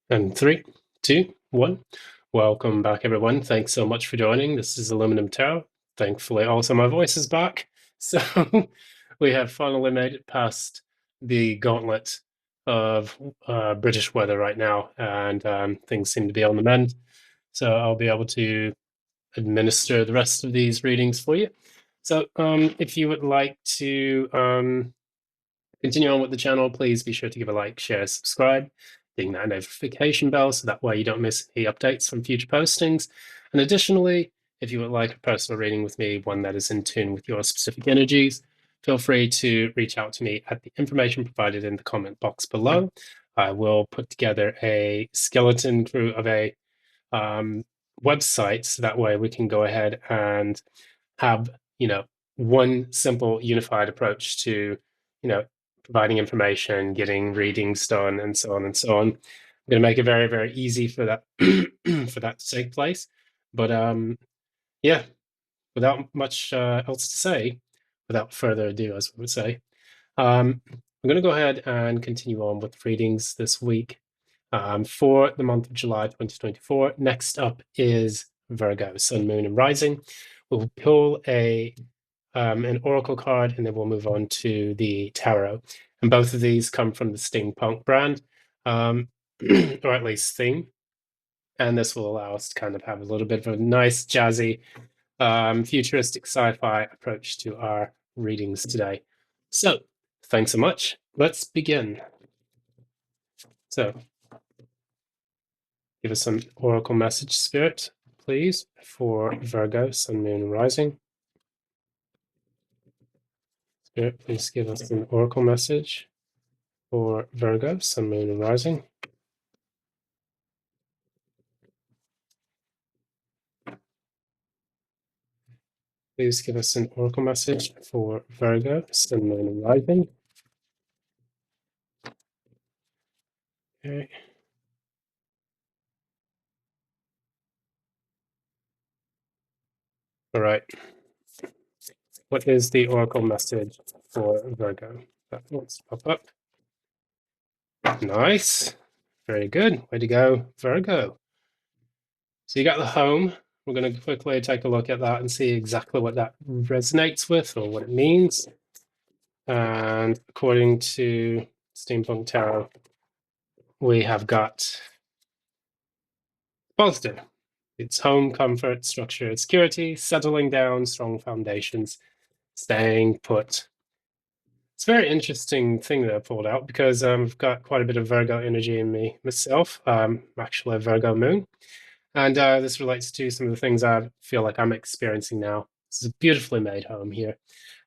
And three, two, one. Welcome back, everyone. Thanks so much for joining. This is Aluminum Tarot. Thankfully, also my voice is back. So we have finally made it past the gauntlet of British weather right now, and things seem to be on the mend. So I'll be able to administer the rest of these readings for you. So if you would like to continue on with the channel, please be sure to give a like, share, subscribe, ding that notification bell so that way you don't miss any updates from future postings. And additionally, if you would like a personal reading with me, one that is in tune with your specific energies, feel free to reach out to me at the information provided in the comment box below. I will put together a skeleton crew of a website so that way we can go ahead and have, one simple unified approach to, providing information, getting readings done, and so on and so on. I'm going to make it very, very easy for that for that to take place. But yeah, without much else to say, without further ado, as we would say, I'm going to go ahead and continue on with readings this week for the month of July 2024. Next up is Virgo, Sun, Moon, and Rising. We'll pull an oracle card, and then we'll move on to the tarot. And both of these come from the steampunk brand, or at least theme. And this will allow us to kind of have a little bit of a nice, jazzy, futuristic sci-fi approach to our readings today. So, thanks so much. Let's begin. So, give us some oracle message, Spirit, please, for Virgo, Sun, Moon, and Rising. Spirit, please give us an oracle message for Virgo, Sun, Moon, and Rising. Please give us an oracle message for Virgo, Sun, Moon, and Rising. Okay. All right. What is the oracle message for Virgo? That wants to pop up. Nice. Very good. Way to go, Virgo. So you got the home. We're going to quickly take a look at that and see exactly what that resonates with or what it means. And according to Steampunk Tarot, we have got positive. It's home, comfort, structure, security, settling down, strong foundations, staying put. It's a very interesting thing that I pulled out because I've got quite a bit of Virgo energy in me myself. I'm actually a Virgo moon. And this relates to some of the things I feel like I'm experiencing now. This is a beautifully made home here.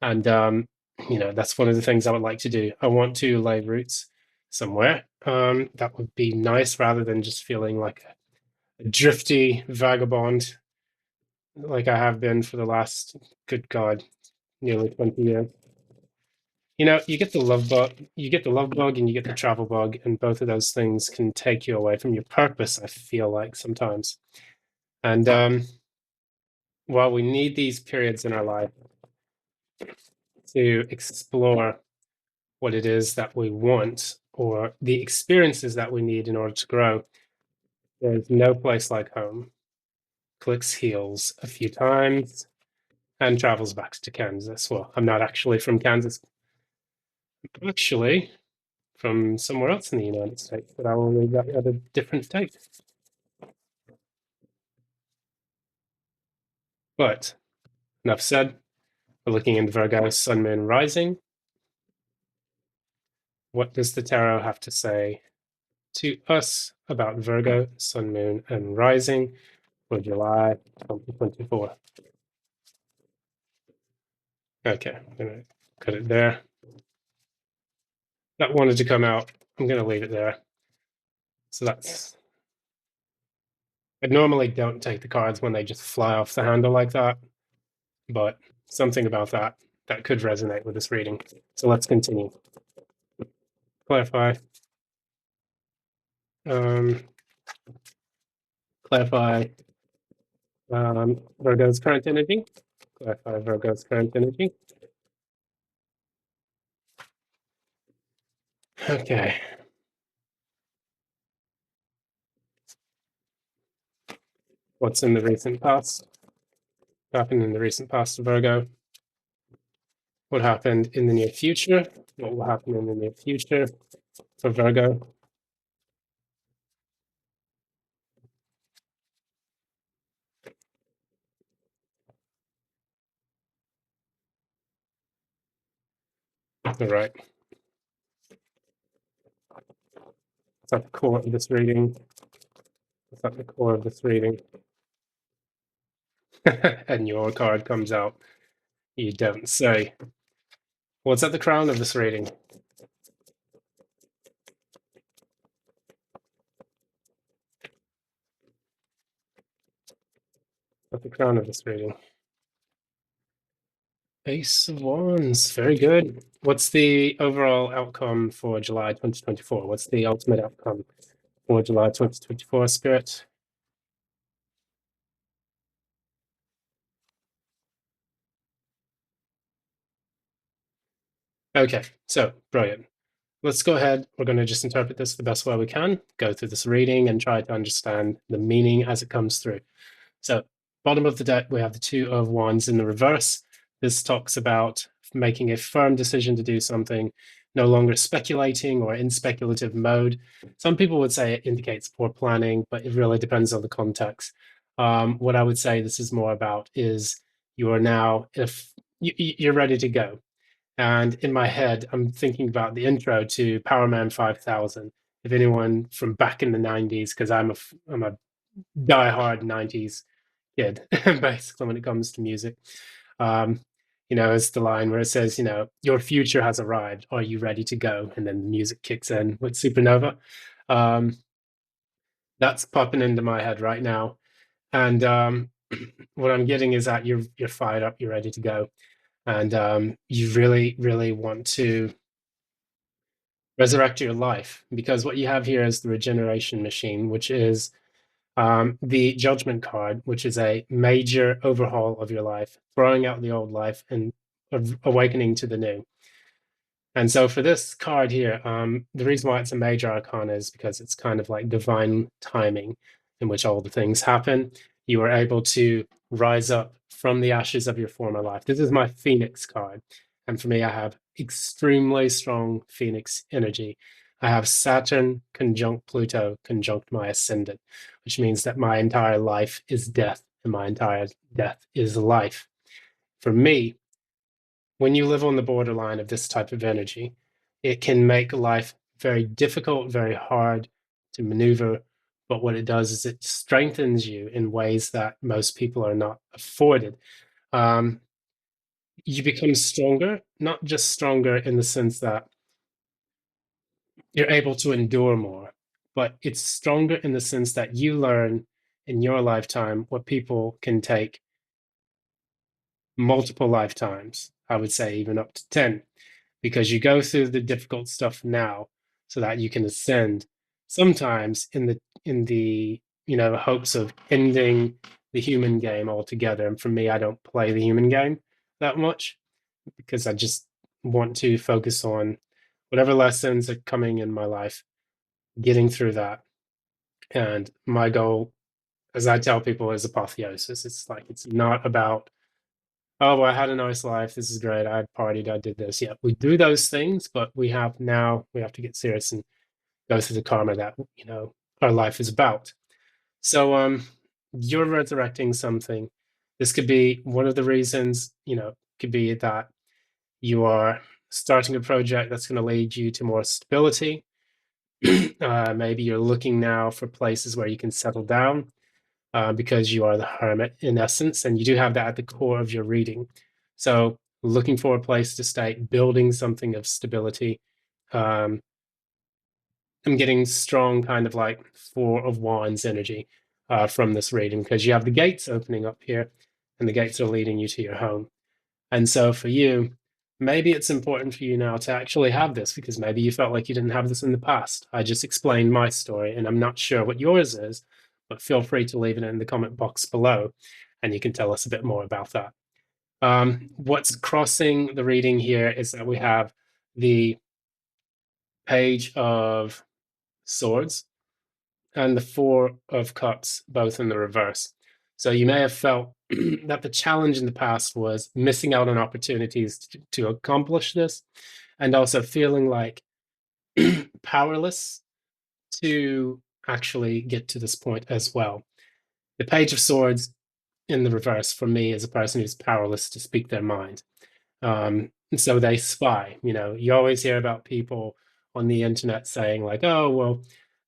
And, that's one of the things I would like to do. I want to lay roots somewhere. That would be nice rather than just feeling like a drifty vagabond like I have been for the last, good God, nearly 20 years. You get the love bug, and you get the travel bug, and both of those things can take you away from your purpose, I feel like sometimes. And while we need these periods in our life to explore what it is that we want or the experiences that we need in order to grow, there's no place like home. Clicks heels a few times and travels back to Kansas. Well, I'm not actually from Kansas. I'm actually from somewhere else in the United States, but I will leave that at a different date. But enough said. We're looking into Virgo, Sun, Moon, Rising. What does the tarot have to say to us about Virgo, Sun, Moon, and Rising for July 2024? Okay, I'm going to cut it there. That wanted to come out. I'm going to leave it there. So that's... I normally don't take the cards when they just fly off the handle like that, but something about that could resonate with this reading. So let's continue. Clarify. Clarify Virgo's current energy. Clarify Virgo's current energy. Okay. What's in the recent past? What happened in the recent past, Virgo? What happened in the near future? What will happen in the near future for Virgo? All right. What's at the core of this reading? What's at the core of this reading? And your card comes out. You don't say. What's at the crown of this reading? At the crown of this reading. Ace of Wands. Very good. What's the overall outcome for July 2024? What's the ultimate outcome for July 2024, Spirit? Okay, so brilliant. Let's go ahead. We're going to just interpret this the best way we can, go through this reading and try to understand the meaning as it comes through. So, bottom of the deck, we have the Two of Wands in the reverse. This talks about making a firm decision to do something, no longer speculating or in speculative mode. Some people would say it indicates poor planning, but it really depends on the context. What I would say this is more about is you are now, if you're ready to go. And in my head, I'm thinking about the intro to Power Man 5000. If anyone from back in the 90s, because I'm a diehard 90s kid, basically, when it comes to music. Um, it's the line where it says, your future has arrived. Are you ready to go? And then the music kicks in with Supernova. Um, that's popping into my head right now. And what I'm getting is that you're fired up, you're ready to go. And you really, really want to resurrect your life, because what you have here is the regeneration machine, which is the judgment card, which is a major overhaul of your life, throwing out the old life and awakening to the new. And so for this card here, the reason why it's a major arcana is because it's kind of like divine timing in which all the things happen. You are able to rise up from the ashes of your former life. This is my Phoenix card. And for me, I have extremely strong Phoenix energy. I have Saturn conjunct Pluto conjunct my ascendant, which means that my entire life is death and my entire death is life. For me, when you live on the borderline of this type of energy, it can make life very difficult, very hard to maneuver. But what it does is it strengthens you in ways that most people are not afforded. Um, you become stronger, not just stronger in the sense that you're able to endure more, but it's stronger in the sense that you learn in your lifetime what people can take multiple lifetimes. I would say even up to 10, because you go through the difficult stuff now so that you can ascend sometimes in the hopes of ending the human game altogether. And for me, I don't play the human game that much because I just want to focus on whatever lessons are coming in my life, getting through that. And my goal, as I tell people, is apotheosis. It's like it's not about, oh, well, I had a nice life. This is great. I partied. I did this. Yeah, we do those things, but we have to get serious and go through the karma that our life is about. So you're resurrecting something. This could be one of the reasons. Could be that you are starting a project that's going to lead you to more stability. Maybe you're looking now for places where you can settle down. Because you are the hermit in essence, and you do have that at the core of your reading. So looking for a place to stay, building something of stability. I'm getting strong kind of like Four of Wands energy from this reading, because you have the gates opening up here, and the gates are leading you to your home. And so for you, maybe it's important for you now to actually have this, because maybe you felt like you didn't have this in the past. I just explained my story, and I'm not sure what yours is, but feel free to leave it in the comment box below, and you can tell us a bit more about that. What's crossing the reading here is that we have the Page of Swords and the Four of Cups, both in the reverse. So you may have felt that the challenge in the past was missing out on opportunities to accomplish this, and also feeling like powerless to actually get to this point as well. The Page of Swords in the reverse for me is a person who's powerless to speak their mind. And so they spy. You always hear about people on the internet saying, like, oh, well,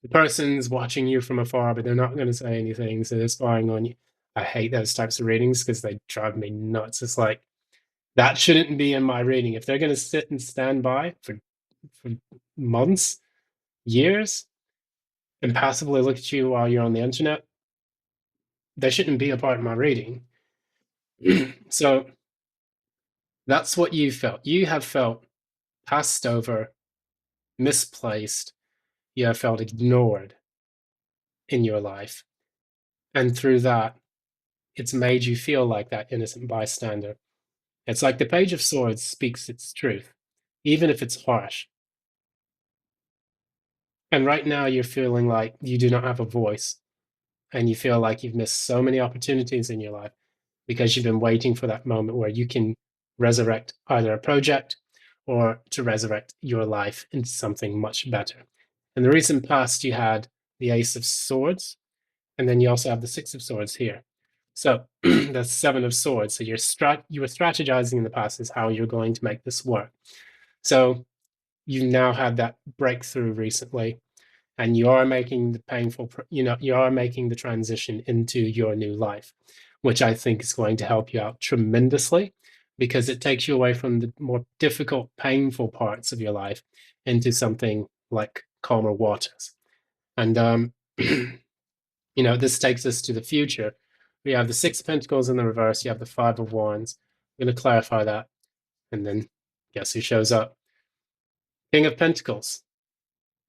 the person's watching you from afar, but they're not going to say anything, so they're spying on you. I hate those types of readings because they drive me nuts. It's like, that shouldn't be in my reading. If they're going to sit and stand by for months, years, and passively look at you while you're on the internet, they shouldn't be a part of my reading. So that's what you felt. You have felt passed over, misplaced. You have felt ignored in your life. And through that, it's made you feel like that innocent bystander. It's like the Page of Swords speaks its truth, even if it's harsh. And right now, you're feeling like you do not have a voice, and you feel like you've missed so many opportunities in your life because you've been waiting for that moment where you can resurrect either a project or to resurrect your life into something much better. In the recent past, you had the Ace of Swords, and then you also have the Six of Swords here. So that's Seven of Swords. So you were strategizing in the past as how you're going to make this work. So you've now had that breakthrough recently, and you are making the you are making the transition into your new life, which I think is going to help you out tremendously because it takes you away from the more difficult, painful parts of your life into something like calmer waters. And this takes us to the future. We have the Six of Pentacles in the reverse. You have the Five of Wands. I'm going to clarify that. And then guess who shows up? King of Pentacles.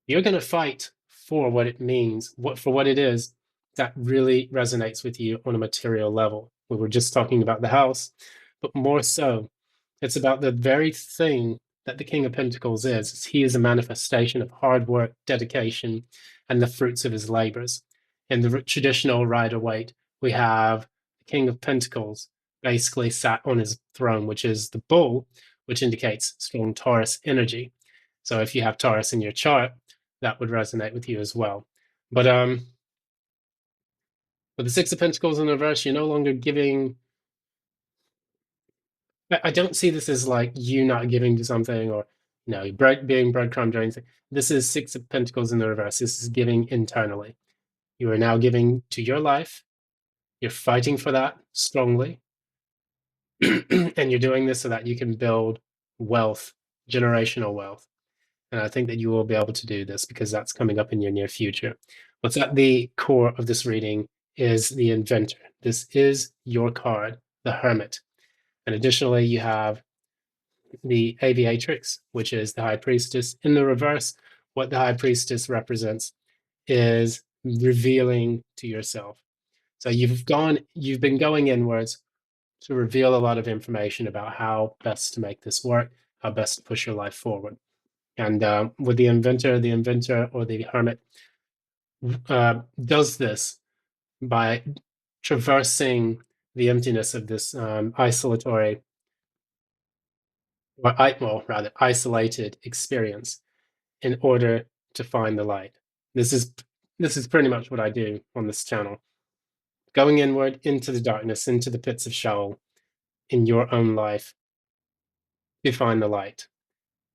You're going to fight for what it means, for what it is that really resonates with you on a material level. We were just talking about the house, but more so, it's about the very thing that the King of Pentacles is. He is a manifestation of hard work, dedication, and the fruits of his labors. In the traditional Rider-Waite, we have the King of Pentacles basically sat on his throne, which is the bull, which indicates strong Taurus energy. So if you have Taurus in your chart, that would resonate with you as well. But with the Six of Pentacles in the reverse, you're no longer giving. I don't see this as like you not giving to something or being breadcrumbed or anything. This is Six of Pentacles in the reverse. This is giving internally. You are now giving to your life. You're fighting for that strongly. And you're doing this so that you can build wealth, generational wealth. And I think that you will be able to do this because that's coming up in your near future. What's at the core of this reading is the Inventor. This is your card, the Hermit. And additionally, you have the Aviatrix, which is the High Priestess. In the reverse, what the High Priestess represents is revealing to yourself. So you've been going inwards to reveal a lot of information about how best to make this work, how best to push your life forward. And with the inventor or the hermit does this by traversing the emptiness of this isolatory, or rather isolated experience in order to find the light. This is pretty much what I do on this channel. Going inward into the darkness, into the pits of Sheol in your own life to find the light.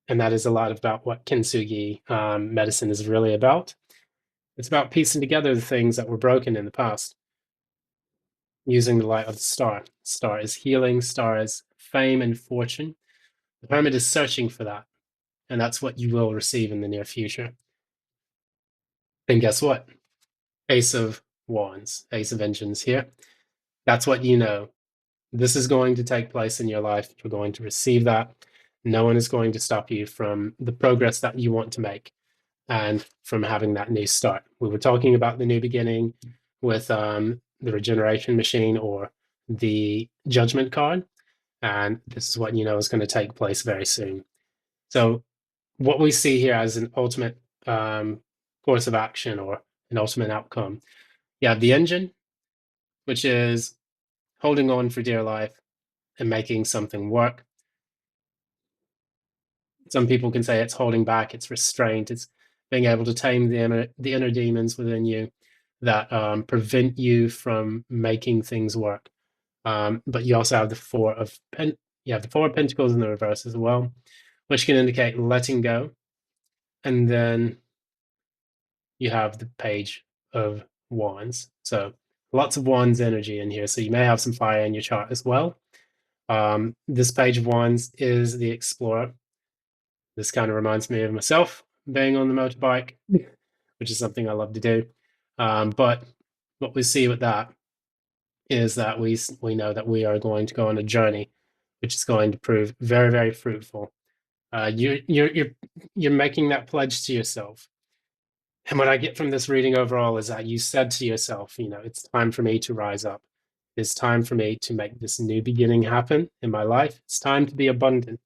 And that is a lot about what Kintsugi medicine is really about. It's about piecing together the things that were broken in the past using the light of the star. Star is healing, star is fame and fortune. The hermit is searching for that, and that's what you will receive in the near future. And guess what? Ace of Wands, Ace of Engines here. That's what you know. This is going to take place in your life. You're going to receive that. No one is going to stop you from the progress that you want to make and from having that new start. We were talking about the new beginning with the regeneration machine or the judgment card. And this is what you know is going to take place very soon. So what we see here as an ultimate course of action or an ultimate outcome. You have the engine, which is holding on for dear life and making something work. Some people can say it's holding back, it's restraint, it's being able to tame the inner demons within you that prevent you from making things work. But you also have you have the Four of Pentacles in the reverse as well, which can indicate letting go. And then you have the Page of Wands. So lots of Wands energy in here. So you may have some fire in your chart as well. This Page of Wands is the explorer. This kind of reminds me of myself being on the motorbike, which is something I love to do. But what we see with that is that we know that we are going to go on a journey, which is going to prove very, very fruitful. You're making that pledge to yourself. And what I get from this reading overall is that you said to yourself, it's time for me to rise up. It's time for me to make this new beginning happen in my life. It's time to be abundant,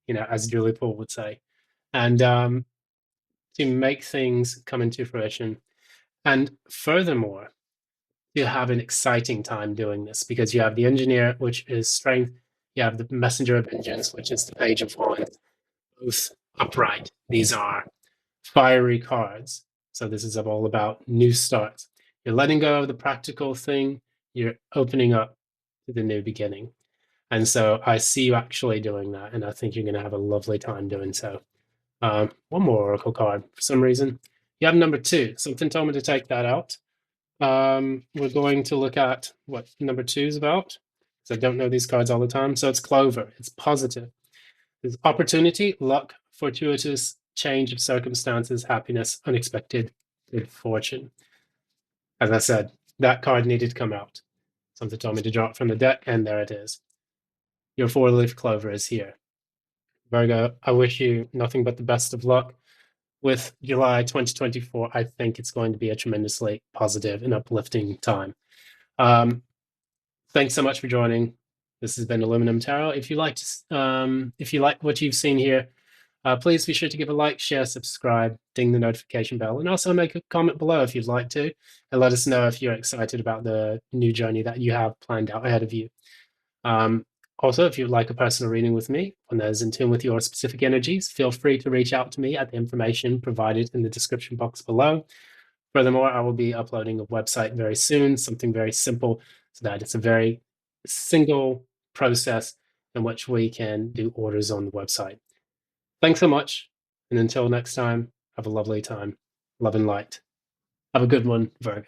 as Julie Paul would say, and to make things come into fruition. And furthermore, you have an exciting time doing this because you have the Engineer, which is strength. You have the Messenger of Vengeance, which is the Page of Wands, both upright. These are fiery cards. So this is all about new starts. You're letting go of the practical thing. You're opening up to the new beginning. And so I see you actually doing that. And I think you're going to have a lovely time doing so. One more Oracle card for some reason. You have number 2. Something told me to take that out. We're going to look at what number 2 is about, because I don't know these cards all the time. So it's clover. It's positive. There's opportunity, luck, fortuitous change of circumstances, happiness, unexpected good fortune. As I said, that card needed to come out. Something told me to draw it from the deck, and there it is. Your 4-leaf clover is here. Virgo, I wish you nothing but the best of luck. With July 2024, I think it's going to be a tremendously positive and uplifting time. Thanks so much for joining. This has been Aluminum Tarot. If you like what you've seen here, please be sure to give a like, share, subscribe, ding the notification bell, and also make a comment below if you'd like to, and let us know if you're excited about the new journey that you have planned out ahead of you. Also, if you'd like a personal reading with me, one that is in tune with your specific energies, feel free to reach out to me at the information provided in the description box below. Furthermore, I will be uploading a website very soon, something very simple, so that it's a very single process in which we can do orders on the website. Thanks so much, and until next time, have a lovely time. Love and light. Have a good one, Virgo.